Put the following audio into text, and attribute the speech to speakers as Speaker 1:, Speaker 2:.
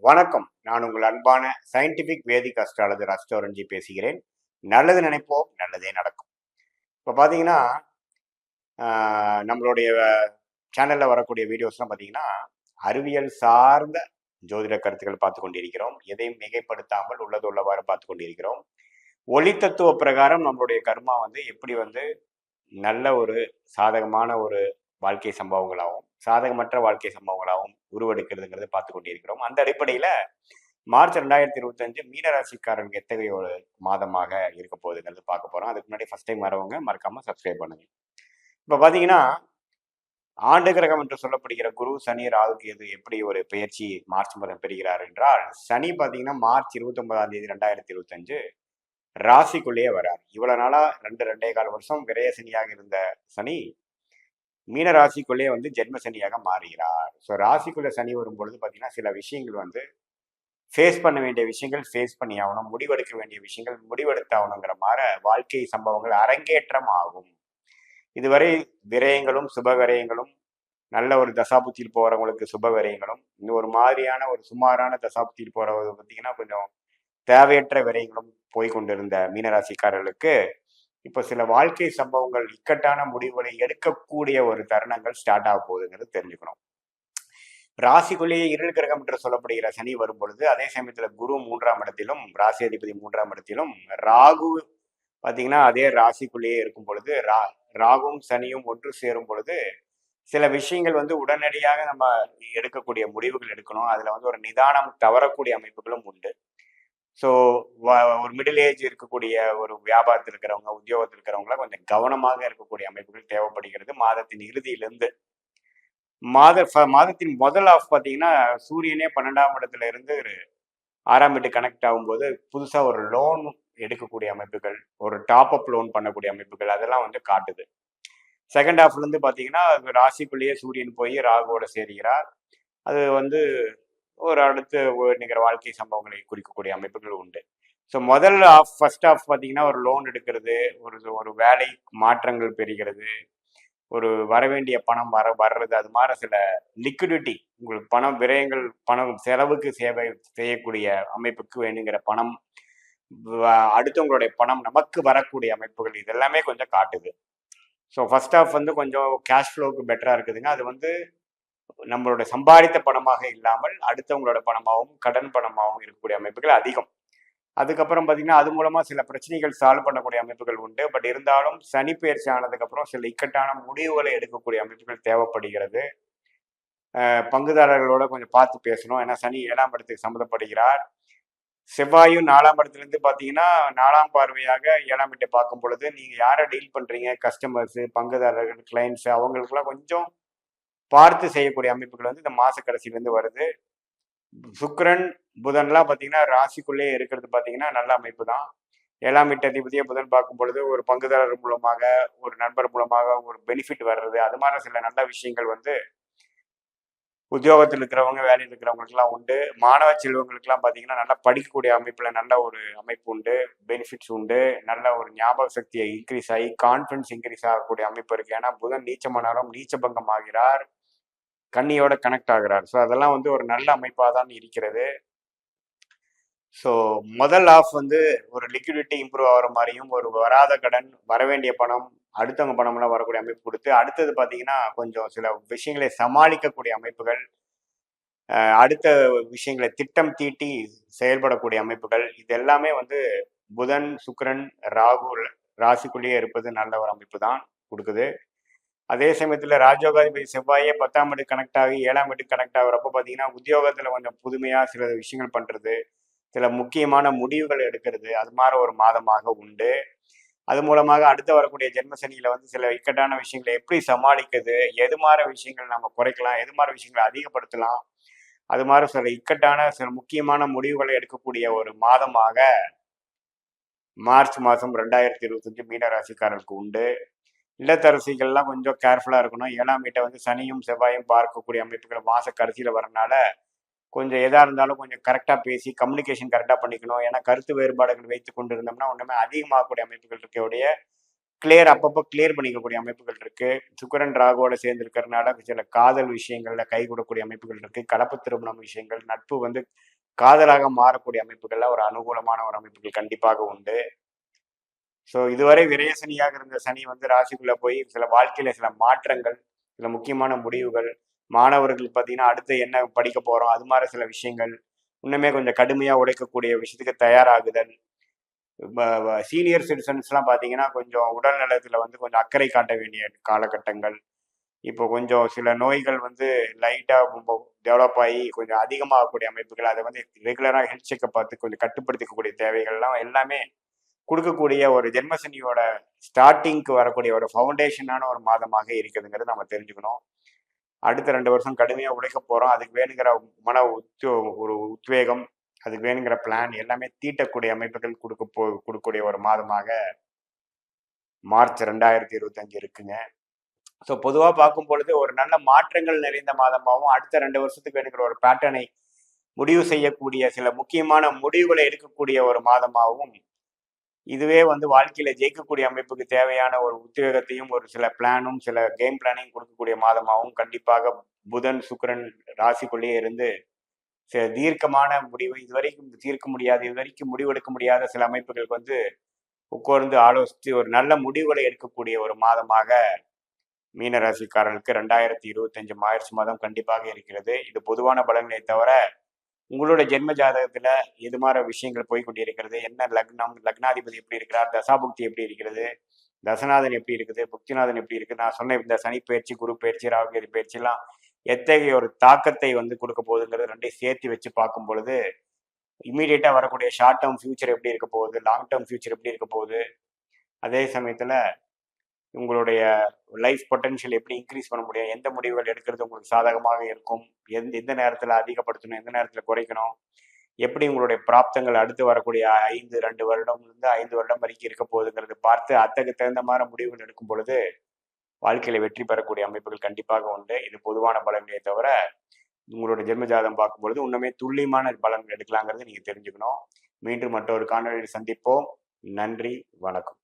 Speaker 1: வணக்கம். நான் உங்கள் அன்பான சயின்டிபிக் வேதிக் அஸ்ட்ராலஜர் அஸ்ட்ரோரஞ்சி பேசுகிறேன். நல்லது நினைப்போம், நல்லதே நடக்கும். இப்போ பார்த்தீங்கன்னா, நம்மளுடைய சேனல்ல வரக்கூடிய வீடியோஸ்லாம் பார்த்தீங்கன்னா, அறிவியல் சார்ந்த ஜோதிட கருத்துக்கள் பார்த்து கொண்டிருக்கிறோம். எதையும் மிகைப்படுத்தாமல் உள்ளது உள்ளவாறு பார்த்து கொண்டிருக்கிறோம். ஒளி தத்துவ பிரகாரம் நம்மளுடைய கர்மா வந்து எப்படி வந்து நல்ல ஒரு சாதகமான ஒரு வாழ்க்கை சம்பவங்களாகவும், சாதகமற்ற வாழ்க்கை சம்பவங்களாகவும் உருவெடுக்கிறதுங்கிறத பார்த்து கொண்டிருக்கிறோம். அந்த அடிப்படையில மார்ச் 2025 மீன ராசிக்காரங்களுக்கு எத்தகைய ஒரு மாதமாக இருக்க போகுதுங்கிறது பார்க்க போறோம். அதுக்கு முன்னாடி ஃபர்ஸ்ட் டைம் வரவங்க மறக்காம சப்ஸ்கிரைப் பண்ணுங்க. இப்ப பார்த்தீங்கன்னா, ஆண்டு கிரகம் என்று சொல்லப்படுகிற குரு, சனி, ராகு, கேது எப்படி ஒரு பெயர்ச்சி மார்ச் மாதம் பெறுகிறார் என்றால், சனி பார்த்தீங்கன்னா மார்ச் 29ஆம் தேதி 2025 ராசிக்குள்ளேயே வரார். இவ்வளவு நாளா 2.5 வருஷம் விரய சனியாக இருந்த சனி மீன ராசிக்குள்ளேயே வந்து ஜென்ம சனியாக மாறுகிறார். ஸோ ராசிக்குள்ள சனி வரும்பொழுது பார்த்தீங்கன்னா சில விஷயங்கள் வந்து ஃபேஸ் பண்ண வேண்டிய விஷயங்கள் ஃபேஸ் பண்ணி ஆகணும், முடிவெடுக்க வேண்டிய விஷயங்கள் முடிவெடுத்தாகணுங்கிற மாதிரி வாழ்க்கை சம்பவங்கள் அரங்கேற்றம் ஆகும். இதுவரை விரயங்களும் சுப விரயங்களும் நல்ல ஒரு தசாபுத்தியில் போறவங்களுக்கு சுப விரயங்களும், இன்னும் ஒரு மாதிரியான ஒரு சுமாரான தசாபுத்தியில் போறவங்க பார்த்தீங்கன்னா கொஞ்சம் தேவையற்ற விரயங்களும் போய்கொண்டிருந்த மீனராசிக்காரர்களுக்கு இப்போ சில வாழ்க்கை சம்பவங்கள் இக்கட்டான முடிவுகளை எடுக்கக்கூடிய ஒரு தருணங்கள் ஸ்டார்ட் ஆக போகுதுங்கிறது தெரிஞ்சுக்கணும். ராசிக்குள்ளேயே இருள் கிரகம் என்று சொல்லப்படுகிற சனி வரும் பொழுது, அதே சமயத்துல குரு 3ஆம் இடத்திலும், ராசி அதிபதி 3ஆம் இடத்திலும், ராகு பார்த்தீங்கன்னா அதே ராசிக்குள்ளேயே இருக்கும் பொழுது, ராகுவும் சனியும் ஒன்று சேரும் பொழுது சில விஷயங்கள் வந்து உடனடியாக நம்ம எடுக்கக்கூடிய முடிவுகள் எடுக்கணும். அதுல வந்து ஒரு நிதானம் தவறக்கூடிய அமைப்புகளும் உண்டு. ஸோ ஒரு மிடில் ஏஜ் இருக்கக்கூடிய ஒரு வியாபாரத்தில் இருக்கிறவங்க, உத்தியோகத்தில் இருக்கிறவங்களாம் கொஞ்சம் கவனமாக இருக்கக்கூடிய அமைப்புகள் தேவைப்படுகிறது. மாதத்தின் இறுதியிலிருந்து மாதத்தின் முதல் ஆஃப் பார்த்தீங்கன்னா சூரியனே 12ஆம் இடத்துல இருந்து 6ஆம் வீட்டு கனெக்ட் ஆகும்போது புதுசா ஒரு லோன் எடுக்கக்கூடிய அமைப்புகள், ஒரு டாப் அப் லோன் பண்ணக்கூடிய அமைப்புகள் அதெல்லாம் வந்து காட்டுது. செகண்ட் ஹாஃப்ல இருந்து பார்த்தீங்கன்னா ராசிக்குள்ளேயே சூரியன் போய் ராகுவோட சேர்கிறார். அது வந்து ஒரு அடுத்து நிகர வாழ்க்கை சம்பவங்களை குறிக்கக்கூடிய அமைப்புகள் உண்டு. ஸோ முதல் ஆஃப் ஃபர்ஸ்ட் ஆஃப் பார்த்தீங்கன்னா ஒரு லோன் எடுக்கிறது, ஒரு ஒரு வேலை மாற்றங்கள் பெறுகிறது, ஒரு வரவேண்டிய பணம் வர்றது, அது மாதிரி சில லிக்விடிட்டி உங்களுக்கு பணம் விரயங்கள், பணம் செலவுக்கு சேவை செய்யக்கூடிய அமைப்புக்கு வேணுங்கிற பணம், அடுத்தவங்களுடைய பணம் நமக்கு வரக்கூடிய அமைப்புகள் இதெல்லாமே கொஞ்சம் காட்டுது. ஸோ ஃபர்ஸ்ட் ஆஃப் வந்து கொஞ்சம் கேஷ் ஃப்ளோவுக்கு பெட்டராக இருக்குதுங்க. அது வந்து நம்மளோட சம்பாதித்த பணமாக இல்லாமல் அடுத்தவங்களோட பணமாகவும் கடன் பணமாகவும் இருக்கக்கூடிய அமைப்புகள் அதிகம். அதுக்கப்புறம் பார்த்தீங்கன்னா அது மூலமா சில பிரச்சனைகள் சால்வ் பண்ணக்கூடிய அமைப்புகள் உண்டு. பட் இருந்தாலும் சனி பயிற்சி ஆனதுக்கப்புறம் சில இக்கட்டான முடிவுகளை எடுக்கக்கூடிய அமைப்புகள் தேவைப்படுகிறது. பங்குதாரர்களோட கொஞ்சம் பார்த்து பேசணும். ஏன்னா சனி 7ஆம் இடத்துக்கு சம்மந்தப்படுகிறார். செவ்வாயும் 4ஆம் இடத்துலேருந்து பார்த்தீங்கன்னா 4ஆம் பார்வையாக 7ஆம் வீட்டை பார்க்கும் பொழுது நீங்கள் யாரை டீல் பண்ணுறீங்க, கஸ்டமர்ஸு, பங்குதாரர்கள், கிளைண்ட்ஸு அவங்களுக்குலாம் கொஞ்சம் பார்த்து செய்யக்கூடிய அமைப்புகள் வந்து இந்த மாத கடைசியிலேருந்து வருது. சுக்கிரன் புதன்லாம் பார்த்தீங்கன்னா ராசிக்குள்ளேயே இருக்கிறது பார்த்தீங்கன்னா நல்ல அமைப்பு தான். 7ஆம் வீட்டு அதிபதியை புதன் பார்க்கும் பொழுது ஒரு பங்குதாரர் மூலமாக, ஒரு நண்பர் மூலமாக ஒரு பெனிஃபிட் வர்றது, அது மாதிரி சில நல்ல விஷயங்கள் வந்து உத்தியோகத்தில் இருக்கிறவங்க, வேலையில் இருக்கிறவங்களுக்குலாம் உண்டு. மாணவ செல்வங்களுக்குலாம் பார்த்தீங்கன்னா நல்லா படிக்கக்கூடிய அமைப்புல நல்ல ஒரு அமைப்பு உண்டு, பெனிஃபிட்ஸ் உண்டு. நல்ல ஒரு ஞாபக சக்தியை இன்க்ரீஸ் ஆகி கான்ஃபிடன்ஸ் இன்க்ரீஸ் ஆகக்கூடிய அமைப்பு இருக்கு. ஏன்னா புதன் நீச்சமானாலும் நீச்சபங்கம் ஆகிறார், கன்னியோட கனெக்ட் ஆகிறார். ஸோ அதெல்லாம் வந்து ஒரு நல்ல அமைப்பாக தான் இருக்கிறது. ஸோ முதல் ஆஃப் வந்து ஒரு லிக்விடிட்டி இம்ப்ரூவ் ஆகிற மாதிரியும், ஒரு வராத கடன், வரவேண்டிய பணம், அடுத்தவங்க பணம்லாம் வரக்கூடிய அமைப்பு கொடுத்து, அடுத்தது பார்த்தீங்கன்னா கொஞ்சம் சில விஷயங்களை சமாளிக்கக்கூடிய அமைப்புகள், அடுத்த விஷயங்களை திட்டம் தீட்டி செயல்படக்கூடிய அமைப்புகள், இது எல்லாமே வந்து புதன், சுக்கிரன், ராகு ராசிக்குள்ளேயே இருப்பது நல்ல ஒரு அமைப்பு தான் கொடுக்குது. அதே சமயத்தில் ராஜயோகாதிபதி செவ்வாயே 10ஆம் வீடு கனெக்ட் ஆகி 7ஆம் வீட்டுக்கு கனெக்ட் ஆகுறப்ப பார்த்தீங்கன்னா உத்தியோகத்தில் கொஞ்சம் புதுமையாக சில விஷயங்கள் பண்ணுறது, சில முக்கியமான முடிவுகள் எடுக்கிறது, அது மாதிரி ஒரு மாதமாக உண்டு. அது மூலமாக அடுத்து வரக்கூடிய ஜென்ம சனியில வந்து சில இக்கட்டான விஷயங்களை எப்படி சமாளிக்கிறது, எது மாதிரி விஷயங்கள் நம்ம குறைக்கலாம், எது மாதிரி விஷயங்களை அதிகப்படுத்தலாம், அது மாதிரி சில இக்கட்டான சில முக்கியமான முடிவுகளை எடுக்கக்கூடிய ஒரு மாதமாக மார்ச் மாதம் 2025 மீன ராசிக்காரர்களுக்கு உண்டு. இல்லத்தரசிகள்லாம் கொஞ்சம் கேர்ஃபுல்லாக இருக்கணும். 7ஆம் வீட்டை வந்து சனியும் செவ்வாயும் பார்க்கக்கூடிய அமைப்புகள் மாத கடைசியில் வரனால கொஞ்சம் எதா இருந்தாலும் கொஞ்சம் கரெக்டாக பேசி கம்யூனிகேஷன் கரெக்டாக பண்ணிக்கணும். ஏன்னா கருத்து வேறுபாடுகள் வைத்து கொண்டு இருந்தோம்னா ஒன்றுமே அதிகமாகக்கூடிய அமைப்புகள் இருக்கக்கூடிய கிளியர் அப்பப்போ கிளியர் பண்ணிக்கக்கூடிய அமைப்புகள் இருக்கு. சுக்கிரன் ராகுவோட சேர்ந்து இருக்கிறதுனால சில காதல் விஷயங்கள்ல கை கொடுக்கக்கூடிய அமைப்புகள் இருக்கு. கலப்பு திருமணம் விஷயங்கள், நட்பு வந்து காதலாக மாறக்கூடிய அமைப்புகள்ல ஒரு அனுகூலமான ஒரு அமைப்புகள் கண்டிப்பாக உண்டு. ஸோ இதுவரை விரயசனியாக இருந்த சனி வந்து ராசிக்குள்ள போய் சில வாழ்க்கையில சில மாற்றங்கள், சில முக்கியமான முடிவுகள், மாணவர்கள் பார்த்தீங்கன்னா அடுத்து என்ன படிக்க போறோம், அது மாதிரி சில விஷயங்கள், இன்னுமே கொஞ்சம் கடுமையா உழைக்கக்கூடிய விஷயத்துக்கு தயாராகுதல். சீனியர் சிட்டிசன்ஸ்லாம் பார்த்தீங்கன்னா கொஞ்சம் உடல் நலத்துல வந்து கொஞ்சம் அக்கறை காட்ட வேண்டிய காலகட்டங்கள். இப்போ கொஞ்சம் சில நோய்கள் வந்து லைட்டா டெவலப் ஆகி கொஞ்சம் அதிகமாகக்கூடிய அமைப்புகள், அதை வந்து ரெகுலரா ஹெல்த் செக்கப் பார்த்து கொஞ்சம் கட்டுப்படுத்திக்கக்கூடிய தேவைகள்லாம் எல்லாமே குடுக்கக்கூடிய ஒரு ஜென்மசனியோட ஸ்டார்ட்டிங்க்கு வரக்கூடிய ஒரு ஃபவுண்டேஷனான ஒரு மாதமாக இருக்குதுங்கிறது நம்ம தெரிஞ்சுக்கணும். அடுத்த 2 வருஷம் கடுமையா உழைக்க போறோம். அதுக்கு வேணுங்கிற மன ஒரு உத்வேகம், அதுக்கு வேணுங்கிற பிளான் எல்லாமே தீட்டக்கூடிய அமைப்புகள் குடுக்கக்கூடிய ஒரு மாதமாக மார்ச் 2025 இருக்குங்க. ஸோ பொதுவா பார்க்கும் பொழுது ஒரு நல்ல மாற்றங்கள் நிறைந்த மாதமாகவும், அடுத்த 2 வருஷத்துக்கு வேணுங்கிற ஒரு பேட்டர்னை முடிவு செய்யக்கூடிய சில முக்கியமான முடிவுகளை எடுக்கக்கூடிய ஒரு மாதமாகவும், இதுவே வந்து வாழ்க்கையில ஜெயிக்கக்கூடிய அமைப்புக்கு தேவையான ஒரு உத்வேகத்தையும், ஒரு சில பிளானும், சில கேம் பிளானையும் கொடுக்கக்கூடிய மாதமாகவும் கண்டிப்பாக புதன், சுக்கிரன் ராசிக்குள்ளேயே இருந்து சில தீர்க்கமான முடிவு இதுவரைக்கும் தீர்க்க முடியாது, இதுவரைக்கும் முடிவெடுக்க முடியாத சில அமைப்புகளுக்கு வந்து உட்கார்ந்து ஆலோசித்து ஒரு நல்ல முடிவுகளை எடுக்கக்கூடிய ஒரு மாதமாக மீன ராசிக்காரர்களுக்கு 2025 மார்ச் மாதம் கண்டிப்பாக இருக்கிறது. இது பொதுவான பலன்களை தவிர, உங்களுடைய ஜென்ம ஜாதகத்துல எது மாதிரி விஷயங்கள் போய்கொண்டிருக்கிறது, என்ன லக்னம், லக்னாதிபதி எப்படி இருக்கிறார், தசாபுக்தி எப்படி இருக்கிறது, தசநாதன் எப்படி இருக்குது, புக்திநாதன் எப்படி இருக்குது, நான் சொன்ன இந்த சனி பயிற்சி, குரு பயிற்சி, ராகுகேது பயிற்சி எல்லாம் எத்தகைய ஒரு தாக்கத்தை வந்து கொடுக்க போகுதுங்கிறது ரெண்டையும் சேர்த்து வச்சு பார்க்கும் பொழுது, இம்மீடியட்டா வரக்கூடிய ஷார்ட் டேர்ம் ஃபியூச்சர் எப்படி இருக்க போகுது, லாங் டேர்ம் ஃபியூச்சர் எப்படி இருக்க போகுது, அதே சமயத்துல உங்களுடைய லைஃப் பொட்டன்ஷியல் எப்படி இன்க்ரீஸ் பண்ண முடியும், எந்த முடிவுகள் எடுக்கிறது உங்களுக்கு சாதகமாக இருக்கும், எந்த நேரத்தில் அதிகப்படுத்தணும், எந்த நேரத்தில் குறைக்கணும், எப்படி உங்களுடைய பிராப்தங்கள் அடுத்து வரக்கூடிய 2 வருடம்லேருந்து 5 வருடம் வரைக்கும் இருக்க போகுதுங்கிறது பார்த்து அத்தகைய தகுந்த மாதிரி முடிவுகள் எடுக்கும் பொழுது வாழ்க்கையில வெற்றி பெறக்கூடிய அமைப்புகள் கண்டிப்பாக உண்டு. இது பொதுவான பலன்களே தவிர, உங்களுடைய ஜென்ம ஜாதகம் பார்க்கும் பொழுது இன்னுமே துல்லியமான பலன்கள் எடுக்கலாங்கிறது நீங்க தெரிஞ்சுக்கணும். மீண்டும் மற்றொரு காணொலியில் சந்திப்போம். நன்றி, வணக்கம்.